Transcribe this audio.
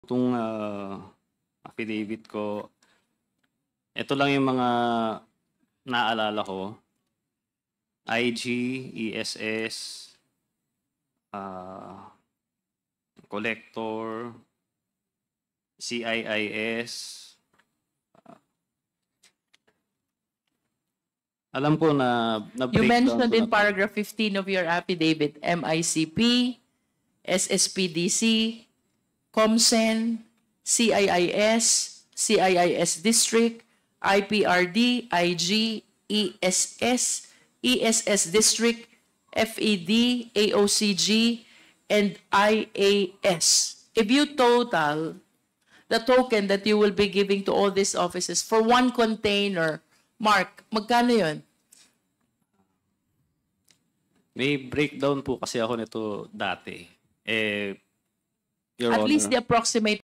Itong affidavit ko, ito lang yung mga naalala ko. IG, ESS, collector, CIIS. Alam ko na You breakdown mentioned ko in na to. paragraph 15 of your affidavit, MICP, SSPDC, COMSEN, CIIS, CIIS District, IPRD, IG, ESS, ESS District, FED, AOCG, and IAS. If you total the token that you will be giving to all these offices for one container, Mark, magkano yun? May breakdown po kasi ako nito dati. Your At least Honor. the approximate